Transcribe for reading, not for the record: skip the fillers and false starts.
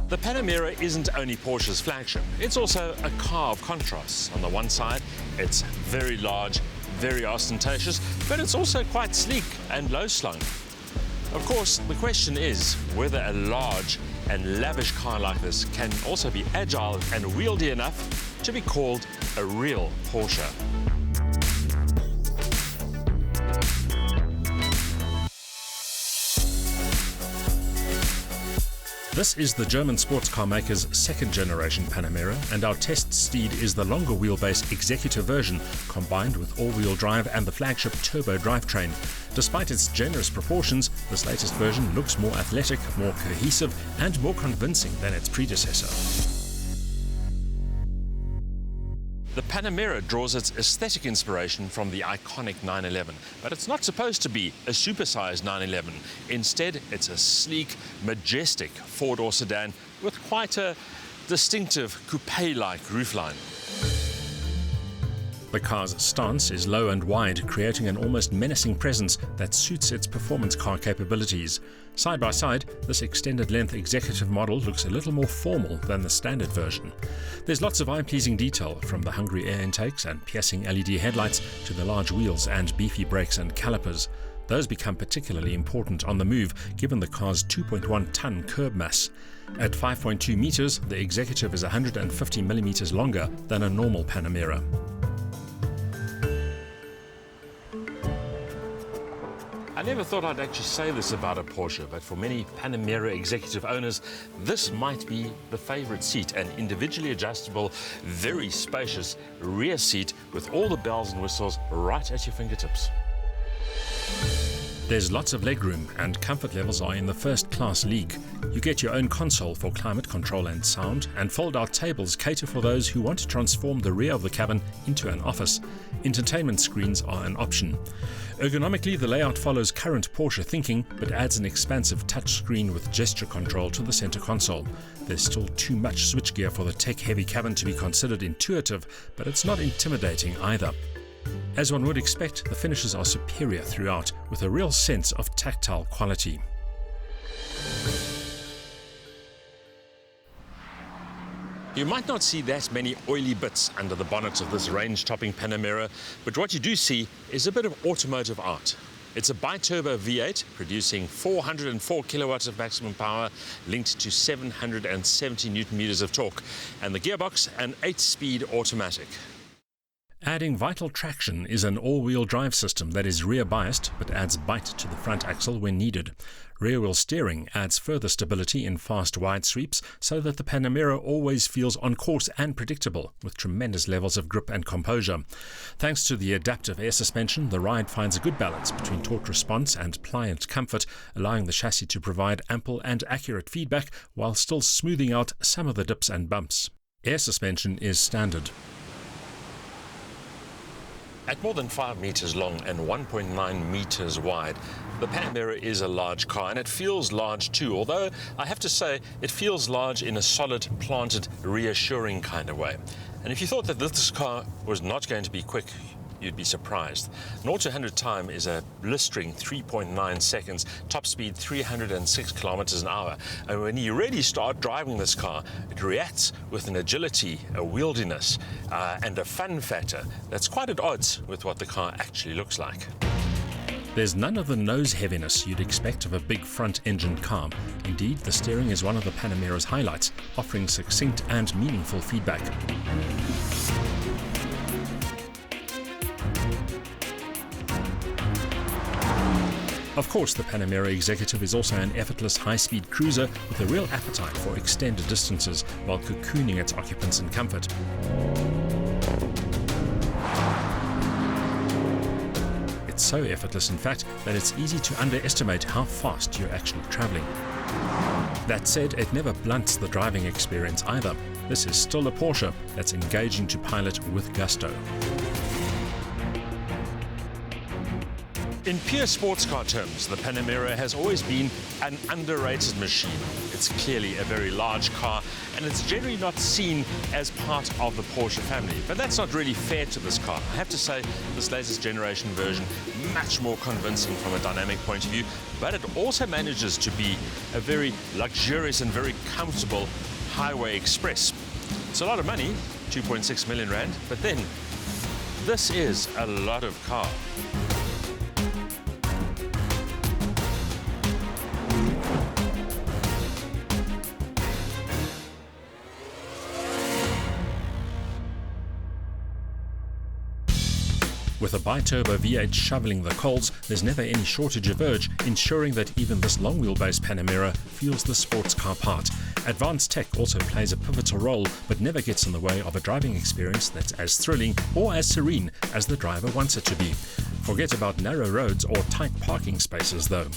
The Panamera isn't only Porsche's flagship, it's also a car of contrasts. On the one side, it's very large, very ostentatious, but it's also quite sleek and low-slung. Of course, the question is whether a large and lavish car like this can also be agile and wieldy enough to be called a real Porsche. This is the German sports car maker's second-generation Panamera, and our test steed is the longer wheelbase executive version, combined with all-wheel drive and the flagship turbo drivetrain. Despite its generous proportions, this latest version looks more athletic, more cohesive, and more convincing than its predecessor. The Panamera draws its aesthetic inspiration from the iconic 911, but it's not supposed to be a supersized 911. Instead, it's a sleek, majestic four-door sedan with quite a distinctive coupe-like roofline. The car's stance is low and wide, creating an almost menacing presence that suits its performance car capabilities. Side by side, this extended-length executive model looks a little more formal than the standard version. There's lots of eye-pleasing detail, from the hungry air intakes and piercing LED headlights to the large wheels and beefy brakes and calipers. Those become particularly important on the move, given the car's 2.1-ton curb mass. At 5.2 meters, the executive is 150 millimeters longer than a normal Panamera. I never thought I'd actually say this about a Porsche, but for many Panamera executive owners, this might be the favorite seat, an individually adjustable, very spacious rear seat with all the bells and whistles right at your fingertips. There's lots of legroom and comfort levels are in the first-class league. You get your own console for climate control and sound, and fold-out tables cater for those who want to transform the rear of the cabin into an office. Entertainment screens are an option. Ergonomically, the layout follows current Porsche thinking, but adds an expansive touchscreen with gesture control to the center console. There's still too much switchgear for the tech-heavy cabin to be considered intuitive, but it's not intimidating either. As one would expect, the finishes are superior throughout, with a real sense of tactile quality. You might not see that many oily bits under the bonnet of this range-topping Panamera, but what you do see is a bit of automotive art. It's a bi-turbo V8 producing 404 kilowatts of maximum power, linked to 770 newton-meters of torque, and the gearbox an 8-speed automatic. Adding vital traction is an all-wheel drive system that is rear-biased but adds bite to the front axle when needed. Rear-wheel steering adds further stability in fast wide sweeps so that the Panamera always feels on course and predictable, with tremendous levels of grip and composure. Thanks to the adaptive air suspension, the ride finds a good balance between torque response and pliant comfort, allowing the chassis to provide ample and accurate feedback while still smoothing out some of the dips and bumps. Air suspension is standard. At more than 5 meters long and 1.9 meters wide, the Panamera is a large car, and it feels large too, although I have to say it feels large in a solid, planted, reassuring kind of way. And if you thought that this car was not going to be quick, you'd be surprised. 0 to 100 time is a blistering 3.9 seconds, top speed 306 kilometers an hour. And when you really start driving this car, it reacts with an agility, a wieldiness, and a fun factor that's quite at odds with what the car actually looks like. There's none of the nose heaviness you'd expect of a big front-engined car. Indeed, the steering is one of the Panamera's highlights, offering succinct and meaningful feedback. Of course, the Panamera Executive is also an effortless high-speed cruiser with a real appetite for extended distances while cocooning its occupants in comfort. It's so effortless, in fact, that it's easy to underestimate how fast you're actually traveling. That said, it never blunts the driving experience either. This is still a Porsche that's engaging to pilot with gusto. In pure sports car terms, the Panamera has always been an underrated machine. It's clearly a very large car, and it's generally not seen as part of the Porsche family. But that's not really fair to this car. I have to say, this latest generation version, much more convincing from a dynamic point of view, but it also manages to be a very luxurious and very comfortable highway express. It's a lot of money, 2.6 million rand, but then this is a lot of car. With a bi-turbo V8 shoveling the coals, there's never any shortage of urge, ensuring that even this long-wheelbase Panamera feels the sports car part. Advanced tech also plays a pivotal role, but never gets in the way of a driving experience that's as thrilling or as serene as the driver wants it to be. Forget about narrow roads or tight parking spaces though.